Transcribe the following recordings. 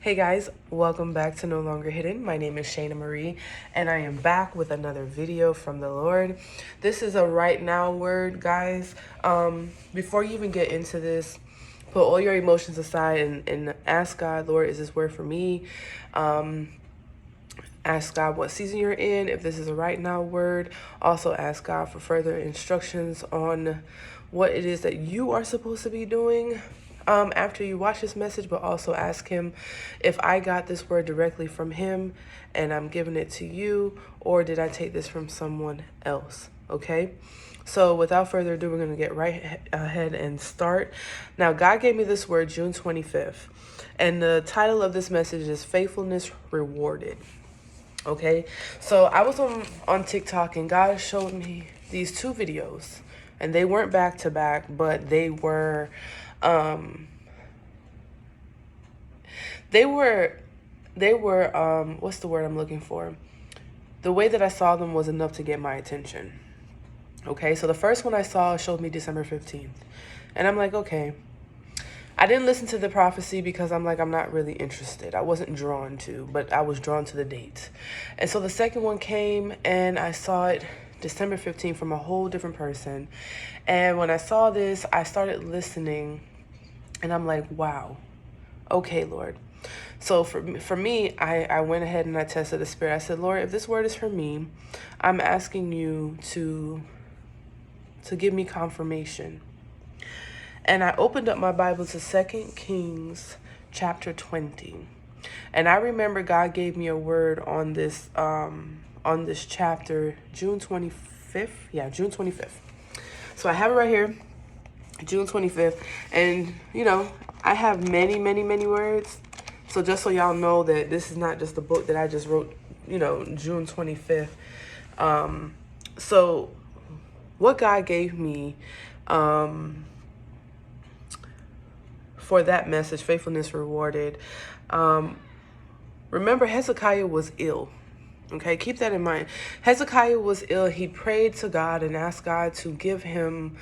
Hey guys, welcome back to No Longer Hidden. My name is Shayna Marie, and I am back with another video from the Lord. This is a right now word, guys. Before you even get into this, put all your emotions aside and ask God, Lord, is this word for me? Ask God what season you're in, if this is a right now word. Also ask God for further instructions on what it is that you are supposed to be doing after you watch this message, but also ask him if I got this word directly from him and I'm giving it to you, or did I take this from someone else? Okay, so without further ado, we're going to get right ahead and start. Now, God gave me this word June 25th, and the title of this message is Faithfulness Rewarded. Okay, so I was on TikTok and God showed me these two videos, and they weren't back to back, but they were what's the word I'm looking for? The way that I saw them was enough to get my attention. Okay, so the first one I saw showed me December 15th. And I'm like, okay. I didn't listen to the prophecy because I'm not really interested. I wasn't drawn to, but I was drawn to the date. And so the second one came and I saw it December 15th from a whole different person. And when I saw this, I started listening and I'm like, wow. Okay, Lord. So for me, I went ahead and I tested the spirit. I said, Lord, if this word is for me, I'm asking you to give me confirmation. And I opened up my Bible to 2 Kings chapter 20. And I remember God gave me a word on this chapter, June 25th. Yeah, June 25th. So I have it right here, June 25th. And, I have many, many, many words. So just so y'all know that this is not just a book that I just wrote, June 25th. So what God gave me for that message, Faithfulness Rewarded. Remember, Hezekiah was ill. Okay, keep that in mind. Hezekiah was ill. He prayed to God and asked God to give him,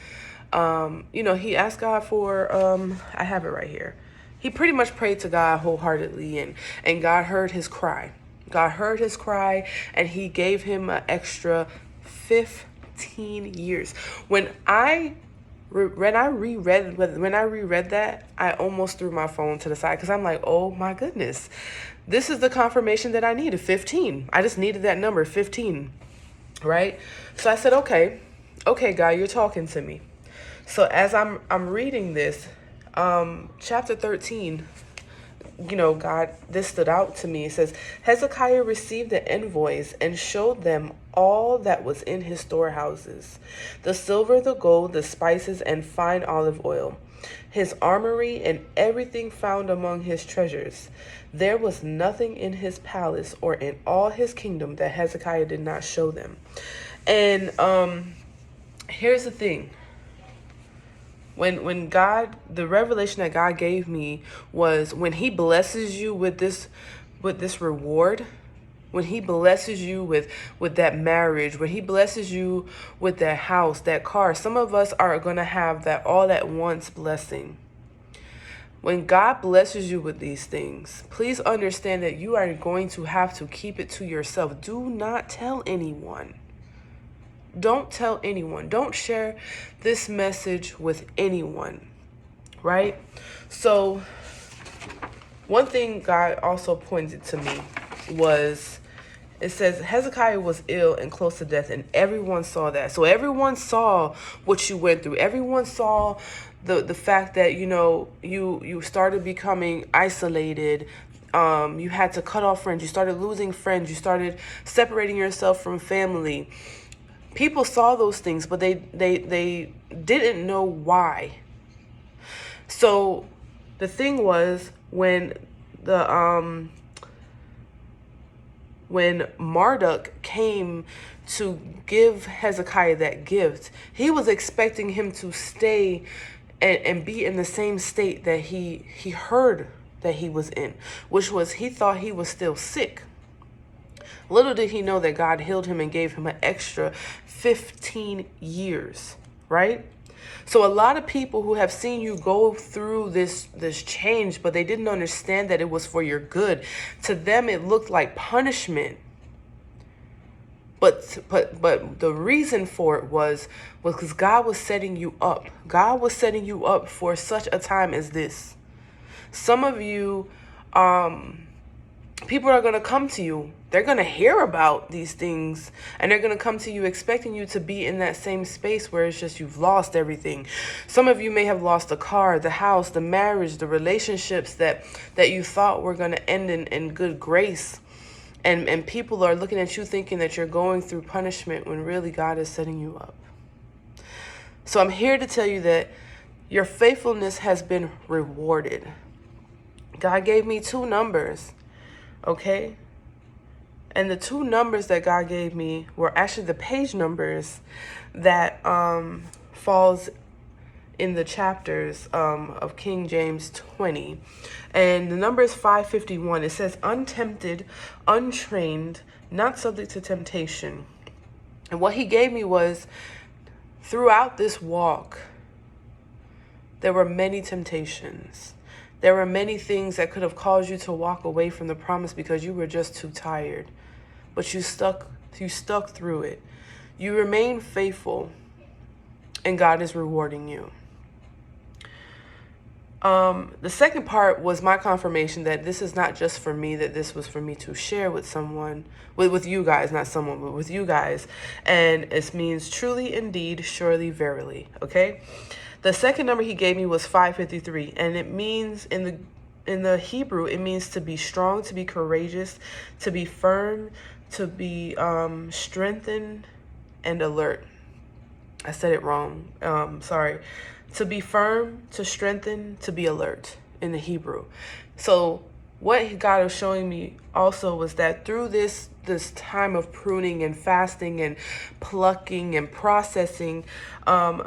he asked God for, I have it right here. He pretty much prayed to God wholeheartedly, and God heard his cry. God heard his cry, and he gave him an extra 15 years. When I reread that, I almost threw my phone to the side because I'm like, oh my goodness, this is the confirmation that I needed, 15. I just needed that number, 15, right? So I said, okay, God, you're talking to me. So as I'm reading this, chapter 13, God, this stood out to me. It says, Hezekiah received the envoys and showed them all that was in his storehouses, the silver, the gold, the spices, and fine olive oil, his armory, and everything found among his treasures. There was nothing in his palace or in all his kingdom that Hezekiah did not show them. And here's the thing. When God, the revelation that God gave me was when he blesses you with this reward, when he blesses you with that marriage, when he blesses you with that house, that car, some of us are going to have that all at once blessing. When God blesses you with these things, please understand that you are going to have to keep it to yourself. Do not tell anyone. Don't tell anyone. Don't share this message with anyone, right? So one thing God also pointed to me was, it says Hezekiah was ill and close to death, and everyone saw that. So everyone saw what you went through. Everyone saw the fact that, you started becoming isolated. You had to cut off friends. You started losing friends. You started separating yourself from family. People saw those things, but they didn't know why. So the thing was, when Marduk came to give Hezekiah that gift, he was expecting him to stay and be in the same state that he heard that he was in, which was he thought he was still sick. Little did he know that God healed him and gave him an extra 15 years, right? So a lot of people who have seen you go through this change, but they didn't understand that it was for your good. To them, it looked like punishment. But the reason for it was because God was setting you up. God was setting you up for such a time as this. Some of you, people are going to come to you. They're going to hear about these things, and they're going to come to you expecting you to be in that same space where it's just you've lost everything. Some of you may have lost the car, the house, the marriage, the relationships that you thought were going to end in good grace. And people are looking at you thinking that you're going through punishment when really God is setting you up. So I'm here to tell you that your faithfulness has been rewarded. God gave me 2 numbers, okay? And the 2 numbers that God gave me were actually the page numbers that falls in the chapters of King James 20. And the number is 551. It says, untempted, untrained, not subject to temptation. And what he gave me was, throughout this walk, there were many temptations. There were many things that could have caused you to walk away from the promise because you were just too tired. But you stuck through it. You remained faithful, and God is rewarding you. The second part was my confirmation that this is not just for me, that this was for me to share with someone, with you guys, not someone, but with you guys. And it means truly, indeed, surely, verily. Okay. The second number he gave me was 553, and it means in the Hebrew, it means to be strong, to be courageous, to be firm, to be strengthened and alert. I said it wrong. Sorry. To be firm, to strengthen, to be alert in the Hebrew. So what God was showing me also was that through this time of pruning and fasting and plucking and processing,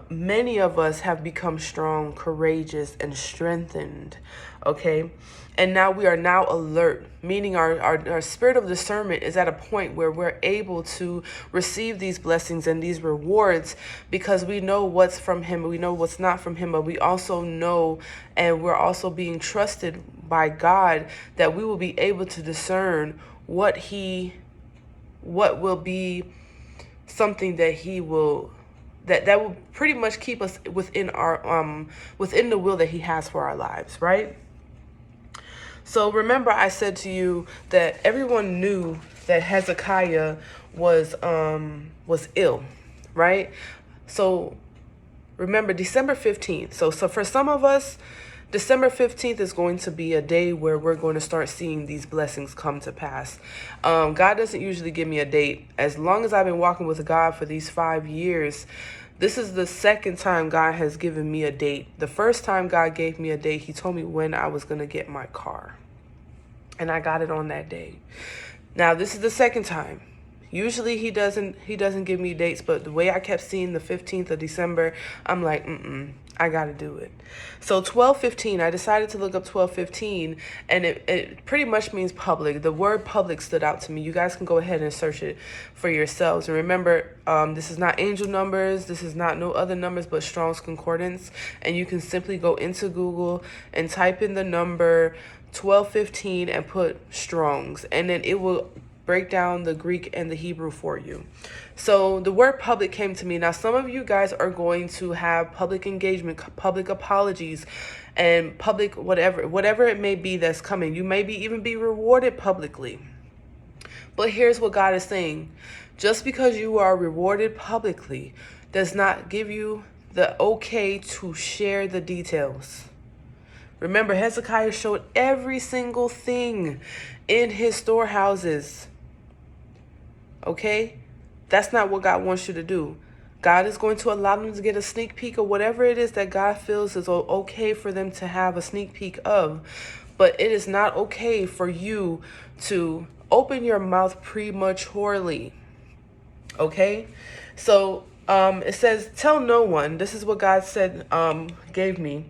many of us have become strong, courageous, and strengthened. Okay. And now we are now alert, meaning our spirit of discernment is at a point where we're able to receive these blessings and these rewards because we know what's from him, we know what's not from him, but we also know, and we're also being trusted by God that we will be able to discern what will be something that he will, that will pretty much keep us within our within the will that he has for our lives, right? So remember, I said to you that everyone knew that Hezekiah was ill, right? So remember, December 15th. So for some of us, December 15th is going to be a day where we're going to start seeing these blessings come to pass. God doesn't usually give me a date. As long as I've been walking with God for these 5 years, this is the second time God has given me a date. The first time God gave me a date, he told me when I was going to get my car. And I got it on that day. Now, this is the second time. Usually he doesn't give me dates, but the way I kept seeing the 15th of December, I'm like, I got to do it. So 12:15, I decided to look up 12:15, and it pretty much means public. The word public stood out to me. You guys can go ahead and search it for yourselves. And remember, this is not angel numbers. This is not no other numbers but Strong's Concordance. And you can simply go into Google and type in the number 12:15 and put Strong's, and then it will break down the Greek and the Hebrew for you. So the word public came to me. Now, some of you guys are going to have public engagement, public apologies, and public whatever it may be that's coming. You may even be rewarded publicly. But here's what God is saying. Just because you are rewarded publicly does not give you the okay to share the details. Remember, Hezekiah showed every single thing in his storehouses. Okay? That's not what God wants you to do. God is going to allow them to get a sneak peek of whatever it is that God feels is okay for them to have a sneak peek of. But it is not okay for you to open your mouth prematurely. Okay? So it says, tell no one. This is what God said, gave me.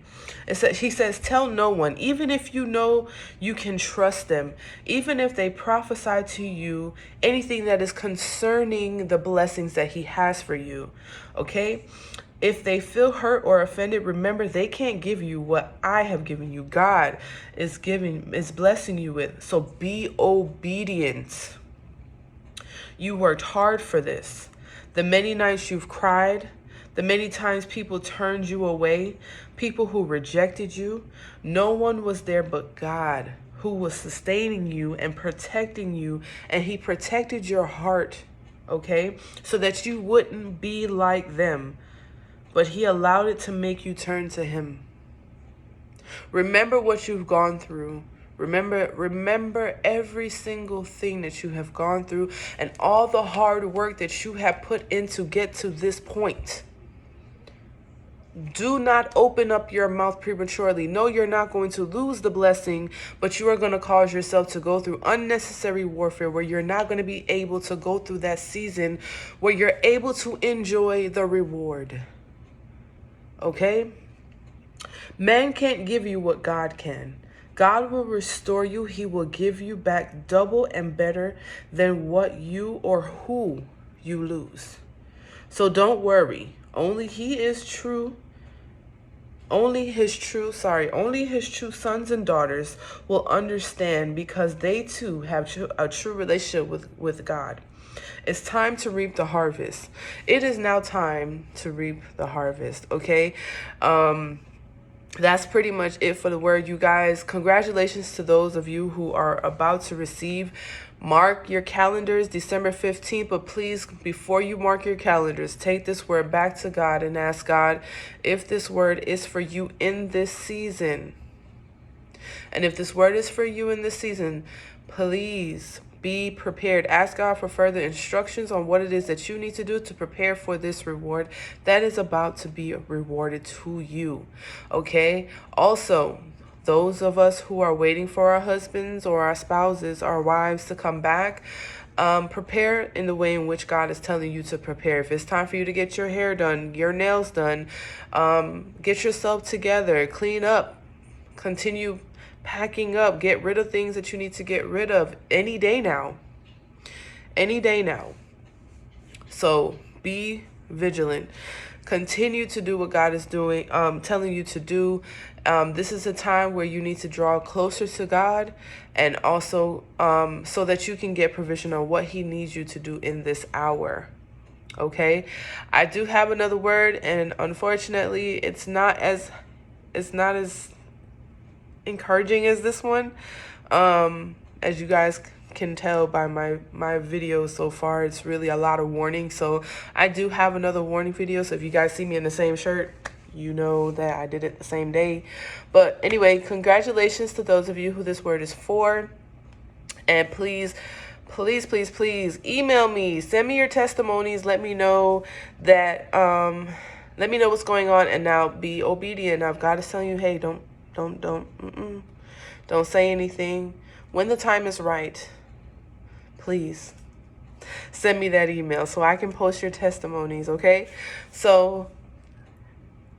He says, tell no one, even if you know you can trust them, even if they prophesy to you anything that is concerning the blessings that he has for you. Okay? If they feel hurt or offended, remember they can't give you what I have given you. God is blessing you with. So be obedient. You worked hard for this. The many nights you've cried, the many times people turned you away, people who rejected you, no one was there but God, who was sustaining you and protecting you, and he protected your heart, okay, so that you wouldn't be like them, but he allowed it to make you turn to him. Remember what you've gone through. Remember every single thing that you have gone through and all the hard work that you have put in to get to this point. Do not open up your mouth prematurely. No, you're not going to lose the blessing, but you are going to cause yourself to go through unnecessary warfare where you're not going to be able to go through that season where you're able to enjoy the reward. Okay? Man can't give you what God can. God will restore you. He will give you back double and better than what you or who you lose. So don't worry. Only his true sons and daughters will understand, because they too have a true relationship with God. It's time to reap the harvest. It is now time to reap the harvest, okay? That's pretty much it for the word, you guys. Congratulations to those of you who are about to receive. Mark your calendars, December 15th. But please, before you mark your calendars, take this word back to God and ask God if this word is for you in this season. And if this word is for you in this season, please be prepared. Ask God for further instructions on what it is that you need to do to prepare for this reward that is about to be rewarded to you. Okay? Also, those of us who are waiting for our husbands or our spouses, our wives to come back, prepare in the way in which God is telling you to prepare. If it's time for you to get your hair done, your nails done, get yourself together, clean up, continue packing up, get rid of things that you need to get rid of any day now. Any day now. So be vigilant. Continue to do what God is doing, telling you to do. This is a time where you need to draw closer to God, and also so that you can get provision on what he needs you to do in this hour. Okay? I do have another word, and unfortunately it's not as encouraging as this one. As you guys can tell by my videos so far, it's really a lot of warning. So I do have another warning video. So if you guys see me in the same shirt, you know that I did it the same day. But anyway, congratulations to those of you who this word is for. And please email me, send me your testimonies, let me know that let me know what's going on. And now be obedient. Now if God is telling you, hey, don't say anything. When the time is right, please send me that email so I can post your testimonies, okay? So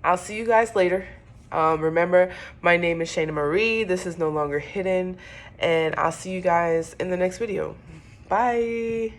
I'll see you guys later. Remember, my name is Shayna Marie. This is No Longer Hidden. And I'll see you guys in the next video. Bye.